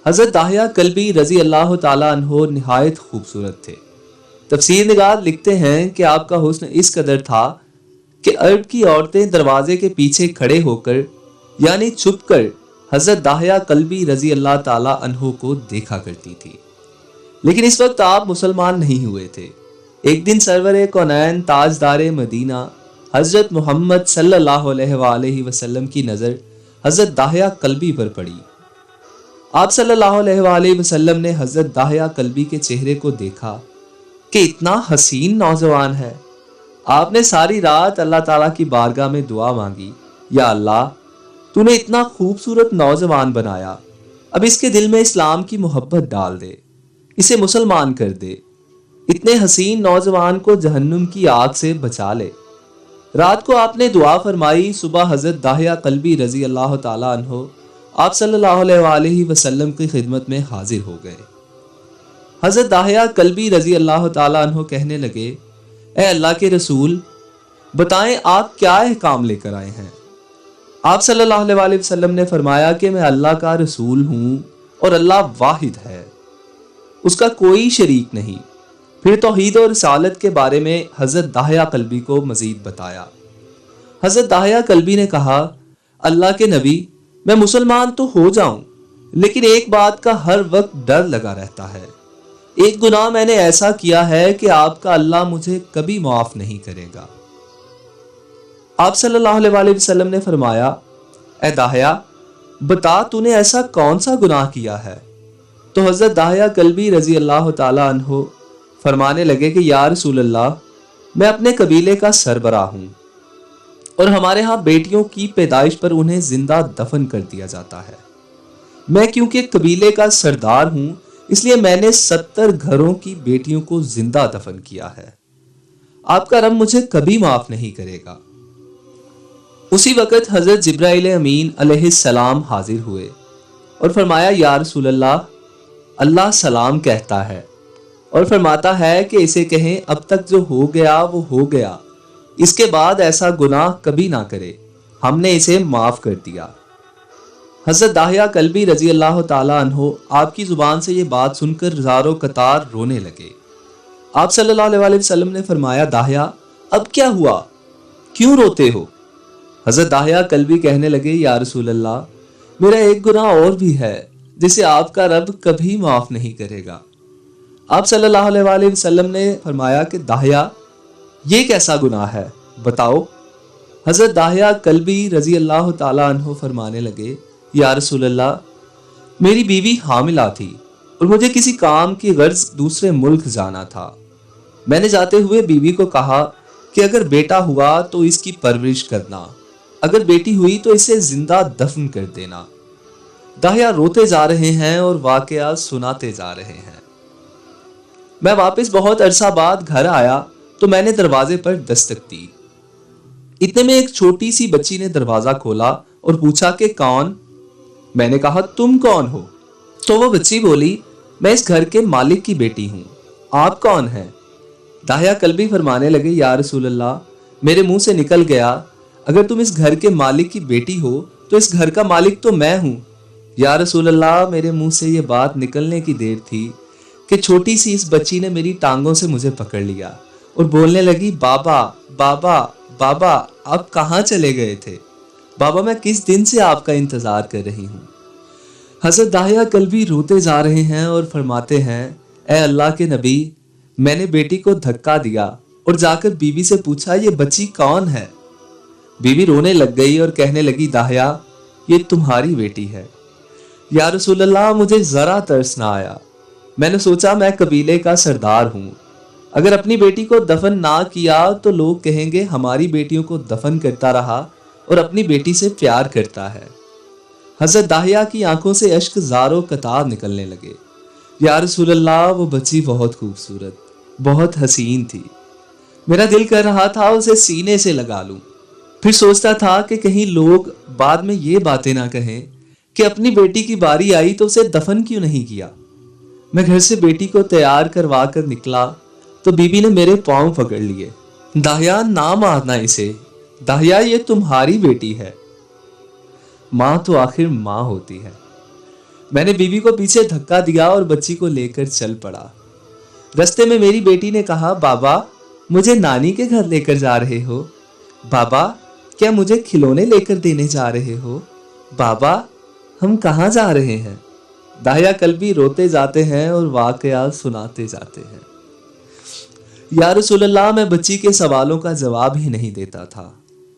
حضرت داہیہ کلبی رضی اللہ تعالیٰ عنہ نہایت خوبصورت تھے۔ تفسیر نگار لکھتے ہیں کہ آپ کا حسن اس قدر تھا کہ عرب کی عورتیں دروازے کے پیچھے کھڑے ہو کر یعنی چھپ کر حضرت داہیہ کلبی رضی اللہ تعالیٰ عنہ کو دیکھا کرتی تھی۔ لیکن اس وقت آپ مسلمان نہیں ہوئے تھے۔ ایک دن سرور کونین تاجدار مدینہ حضرت محمد صلی اللہ علیہ وآلہ وسلم کی نظر حضرت داہیہ کلبی پر پڑی۔ آپ صلی اللہ علیہ وآلہ وسلم نے حضرت داہیہ کلبی کے چہرے کو دیکھا کہ اتنا حسین نوجوان ہے۔ آپ نے ساری رات اللہ تعالیٰ کی بارگاہ میں دعا مانگی، یا اللہ تو نے اتنا خوبصورت نوجوان بنایا، اب اس کے دل میں اسلام کی محبت ڈال دے، اسے مسلمان کر دے، اتنے حسین نوجوان کو جہنم کی آگ سے بچا لے۔ رات کو آپ نے دعا فرمائی، صبح حضرت داہیہ کلبی رضی اللہ تعالیٰ عنہ آپ صلی اللہ علیہ وآلہ وسلم کی خدمت میں حاضر ہو گئے۔ حضرت داہیہ کلبی رضی اللہ تعالیٰ عنہ کہنے لگے، اے اللہ کے رسول، بتائیں آپ کیا احکام لے کر آئے ہیں؟ آپ صلی اللہ علیہ وآلہ وسلم نے فرمایا کہ میں اللہ کا رسول ہوں اور اللہ واحد ہے، اس کا کوئی شریک نہیں۔ پھر توحید اور رسالت کے بارے میں حضرت داہیہ کلبی کو مزید بتایا۔ حضرت داہیہ کلبی نے کہا، اللہ کے نبی، میں مسلمان تو ہو جاؤں لیکن ایک بات کا ہر وقت ڈر لگا رہتا ہے، ایک گناہ میں نے ایسا کیا ہے کہ آپ کا اللہ مجھے کبھی معاف نہیں کرے گا۔ آپ صلی اللہ علیہ وآلہ وسلم نے فرمایا، اے داہیہ بتا تو نے ایسا کون سا گناہ کیا ہے؟ تو حضرت داہیہ کلبی رضی اللہ تعالیٰ عنہ فرمانے لگے کہ یا رسول اللہ، میں اپنے قبیلے کا سربراہ ہوں اور ہمارے ہاں بیٹیوں کی پیدائش پر انہیں زندہ دفن کر دیا جاتا ہے۔ میں کیونکہ قبیلے کا سردار ہوں اس لیے میں نے 70 گھروں کی بیٹیوں کو زندہ دفن کیا ہے، آپ کا رب مجھے کبھی معاف نہیں کرے گا۔ اسی وقت حضرت جبرائیل امین علیہ السلام حاضر ہوئے اور فرمایا، یا رسول اللہ، اللہ سلام کہتا ہے اور فرماتا ہے کہ اسے کہیں اب تک جو ہو گیا وہ ہو گیا، اس کے بعد ایسا گناہ کبھی نہ کرے، ہم نے اسے معاف کر دیا۔ حضرت داہیہ کلبی رضی اللہ تعالیٰ عنہ آپ کی زبان سے یہ بات سن کر زاروں قطار رونے لگے۔ آپ صلی اللہ علیہ وآلہ وسلم نے فرمایا، داہیہ اب کیا ہوا، کیوں روتے ہو؟ حضرت داہیہ کلبی کہنے لگے، یا رسول اللہ، میرا ایک گناہ اور بھی ہے جسے آپ کا رب کبھی معاف نہیں کرے گا۔ آپ صلی اللہ علیہ وآلہ وسلم نے فرمایا کہ داہیہ یہ کیسا گناہ ہے، بتاؤ۔ حضرت داہیہ کلبی رضی اللہ تعالیٰ عنہ فرمانے لگے، یا رسول اللہ، میری بیوی حاملہ تھی اور مجھے کسی کام کی غرض دوسرے ملک جانا تھا۔ میں نے جاتے ہوئے بیوی کو کہا کہ اگر بیٹا ہوا تو اس کی پرورش کرنا، اگر بیٹی ہوئی تو اسے زندہ دفن کر دینا۔ داہیہ روتے جا رہے ہیں اور واقعہ سناتے جا رہے ہیں۔ میں واپس بہت عرصہ بعد گھر آیا تو میں نے دروازے پر دستک دی۔ اتنے میں ایک چھوٹی سی بچی نے دروازہ کھولا اور پوچھا کہ کون؟ میں نے کہا تم کون ہو؟ تو وہ بچی بولی، میں اس گھر کے مالک کی بیٹی ہوں، آپ کون ہیں؟ داہیہ کلبی فرمانے لگے، یا رسول اللہ، میرے منہ سے نکل گیا اگر تم اس گھر کے مالک کی بیٹی ہو تو اس گھر کا مالک تو میں ہوں۔ یا رسول اللہ، میرے منہ سے یہ بات نکلنے کی دیر تھی کہ چھوٹی سی اس بچی نے میری ٹانگوں سے مجھے پکڑ لیا اور بولنے لگی، بابا بابا بابا، آپ کہاں چلے گئے تھے؟ بابا میں کس دن سے آپ کا انتظار کر رہی ہوں۔ حضرت داہیہ کلبی روتے جا رہے ہیں اور فرماتے ہیں، اے اللہ کے نبی، میں نے بیٹی کو دھکا دیا اور جا کر بیوی سے پوچھا یہ بچی کون ہے؟ بیوی رونے لگ گئی اور کہنے لگی، داہیہ یہ تمہاری بیٹی ہے۔ یا رسول اللہ، مجھے ذرا ترس نہ آیا، میں نے سوچا میں قبیلے کا سردار ہوں، اگر اپنی بیٹی کو دفن نہ کیا تو لوگ کہیں گے ہماری بیٹیوں کو دفن کرتا رہا اور اپنی بیٹی سے پیار کرتا ہے۔ حضرت داہیہ کی آنکھوں سے اشک زاروں قطار نکلنے لگے۔ یا رسول اللہ، وہ بچی بہت خوبصورت، بہت حسین تھی، میرا دل کر رہا تھا اسے سینے سے لگا لوں۔ پھر سوچتا تھا کہ کہیں لوگ بعد میں یہ باتیں نہ کہیں کہ اپنی بیٹی کی باری آئی تو اسے دفن کیوں نہیں کیا۔ میں گھر سے بیٹی کو تیار کروا کر نکلا تو بیوی نے میرے پاؤں پکڑ لیے، داہیہ نہ مارنا اسے، داہیہ یہ تمہاری بیٹی ہے۔ ماں تو آخر ماں ہوتی ہے۔ میں نے بیوی کو پیچھے دھکا دیا اور بچی کو لے کر چل پڑا۔ رستے میں میری بیٹی نے کہا، بابا مجھے نانی کے گھر لے کر جا رہے ہو؟ بابا کیا مجھے کھلونے لے کر دینے جا رہے ہو؟ بابا ہم کہاں جا رہے ہیں؟ داہیہ کلبی روتے جاتے ہیں اور واقعات سناتے جاتے ہیں۔ یا رسول اللہ، میں بچی کے سوالوں کا جواب ہی نہیں دیتا تھا۔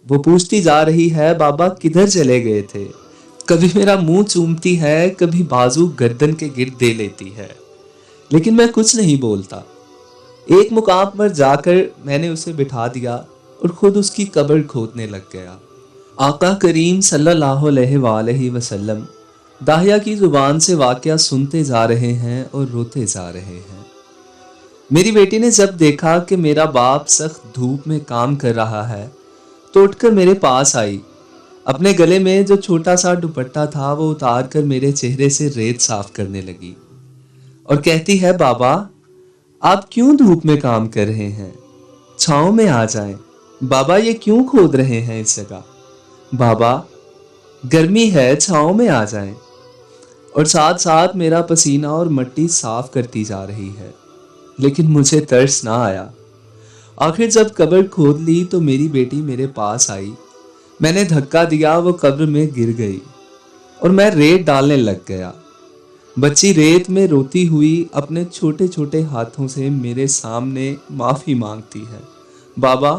وہ پوچھتی جا رہی ہے، بابا کدھر چلے گئے تھے؟ کبھی میرا منہ چومتی ہے، کبھی بازو گردن کے گرد دے لیتی ہے، لیکن میں کچھ نہیں بولتا۔ ایک مقام پر جا کر میں نے اسے بٹھا دیا اور خود اس کی قبر کھودنے لگ گیا۔ آقا کریم صلی اللہ علیہ وآلہ وسلم داہیہ کی زبان سے واقعہ سنتے جا رہے ہیں اور روتے جا رہے ہیں۔ میری بیٹی نے جب دیکھا کہ میرا باپ سخت دھوپ میں کام کر رہا ہے تو اٹھ کر میرے پاس آئی۔ اپنے گلے میں جو چھوٹا سا دوپٹہ تھا وہ اتار کر میرے چہرے سے ریت صاف کرنے لگی اور کہتی ہے، بابا آپ کیوں دھوپ میں کام کر رہے ہیں؟ چھاؤں میں آ جائیں۔ بابا یہ کیوں کھود رہے ہیں اس جگہ؟ بابا گرمی ہے، چھاؤں میں آ جائیں۔ اور ساتھ ساتھ میرا پسینہ اور مٹی صاف کرتی جا رہی ہے، لیکن مجھے ترس نہ آیا۔ آخر جب قبر کھود لی تو میری بیٹی میرے پاس آئی۔ میں نے دھکا دیا، وہ قبر میں گر گئی اور میں ریت ڈالنے لگ گیا۔ بچی ریت میں روتی ہوئی اپنے چھوٹے چھوٹے ہاتھوں سے میرے سامنے معافی مانگتی ہے، بابا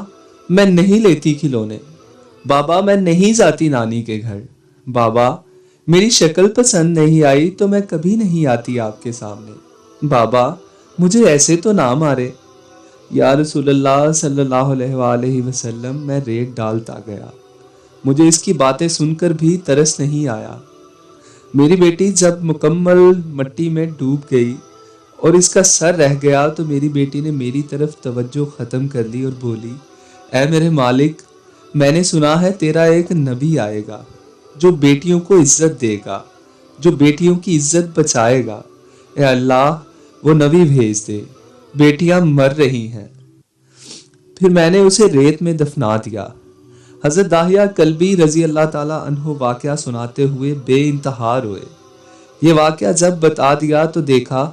میں نہیں لیتی کھلونے، بابا میں نہیں جاتی نانی کے گھر، بابا میری شکل پسند نہیں آئی تو میں کبھی نہیں آتی آپ کے سامنے، بابا مجھے ایسے تو نہ مارے۔ یا رسول اللہ صلی اللہ علیہ وآلہ وسلم، میں ریت ڈالتا گیا۔ مجھے اس کی باتیں سن کر بھی ترس نہیں آیا۔ میری بیٹی جب مکمل مٹی میں ڈوب گئی اور اس کا سر رہ گیا تو میری بیٹی نے میری طرف توجہ ختم کر لی اور بولی، اے میرے مالک، میں نے سنا ہے تیرا ایک نبی آئے گا جو بیٹیوں کو عزت دے گا، جو بیٹیوں کی عزت بچائے گا۔ اے اللہ وہ نبی بھیج دے، بیٹیاں مر رہی ہیں۔ پھر میں نے اسے ریت میں دفنا دیا۔ حضرت داہیہ کلبی رضی اللہ تعالیٰ عنہ واقعہ سناتے ہوئے بے انتہا روئے۔ یہ واقعہ جب بتا دیا تو دیکھا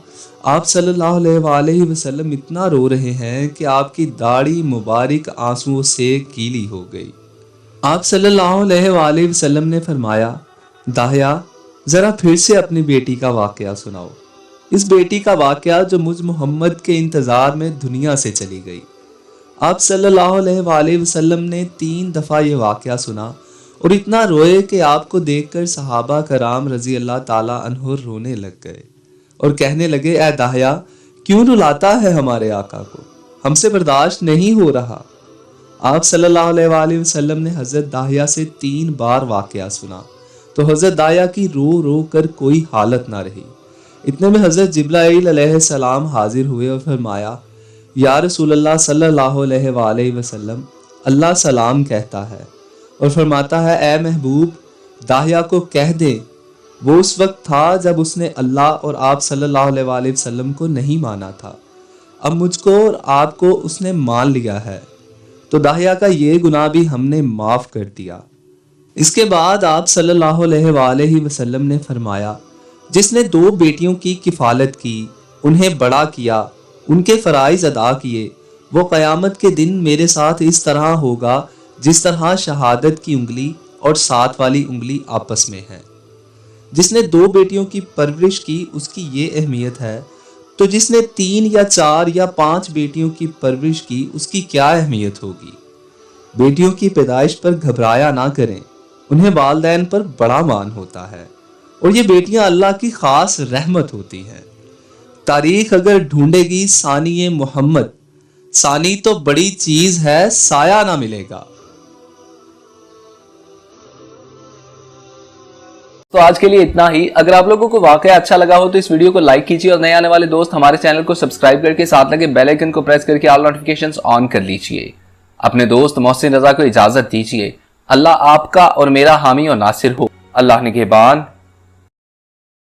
آپ صلی اللہ علیہ وآلہ وسلم اتنا رو رہے ہیں کہ آپ کی داڑھی مبارک آنسوؤں سے گیلی ہو گئی۔ آپ صلی اللہ علیہ وآلہ وسلم نے فرمایا، داہیہ ذرا پھر سے اپنی بیٹی کا واقعہ سناؤ، اس بیٹی کا واقعہ جو مجھ محمد کے انتظار میں دنیا سے چلی گئی۔ آپ صلی اللہ علیہ وآلہ وسلم نے 3 دفعہ یہ واقعہ سنا اور اتنا روئے کہ آپ کو دیکھ کر صحابہ کرام رضی اللہ تعالیٰ عنہ رونے لگ گئے اور کہنے لگے، اے داہیہ کیوں رلاتا ہے ہمارے آقا کو، ہم سے برداشت نہیں ہو رہا۔ آپ صلی اللہ علیہ وآلہ وسلم نے حضرت داہیہ سے 3 بار واقعہ سنا تو حضرت داہیہ کی رو رو کر کوئی حالت نہ رہی۔ اتنے میں حضرت جبرائیل علیہ السلام حاضر ہوئے اور فرمایا، یا رسول اللہ صلی اللہ علیہ وآلہ وسلم، اللہ سلام کہتا ہے اور فرماتا ہے، اے محبوب داہیہ کو کہہ دے وہ اس وقت تھا جب اس نے اللہ اور آپ صلی اللہ علیہ وآلہ وسلم کو نہیں مانا تھا، اب مجھ کو اور آپ کو اس نے مان لیا ہے تو داہیہ کا یہ گناہ بھی ہم نے معاف کر دیا۔ اس کے بعد آپ صلی اللہ علیہ وآلہ وسلم نے فرمایا، جس نے 2 بیٹیوں کی کفالت کی، انہیں بڑا کیا، ان کے فرائض ادا کیے، وہ قیامت کے دن میرے ساتھ اس طرح ہوگا جس طرح شہادت کی انگلی اور 7 والی انگلی آپس میں ہے۔ جس نے 2 بیٹیوں کی پرورش کی اس کی یہ اہمیت ہے، تو جس نے 3 یا 4 یا 5 بیٹیوں کی پرورش کی اس کی کیا اہمیت ہوگی۔ بیٹیوں کی پیدائش پر گھبرایا نہ کریں، انہیں والدین پر بڑا مان ہوتا ہے اور یہ بیٹیاں اللہ کی خاص رحمت ہوتی ہیں۔ تاریخ اگر ڈھونڈے گی ثانی محمد، ثانی تو بڑی چیز ہے، سایہ نہ ملے گا۔ تو آج کے لیے اتنا ہی۔ اگر آپ لوگوں کو واقعہ اچھا لگا ہو تو اس ویڈیو کو لائک کیجیے اور نئے آنے والے دوست ہمارے چینل کو سبسکرائب کر کے ساتھ لگے بیل آئیکن کو پریس کر کے آل نوٹیفیکیشنز آن کر لیجیے۔ اپنے دوست محسن رضا کو اجازت دیجیے۔ اللہ آپ کا اور میرا حامی اور ناصر ہو۔ اللہ نگہبان۔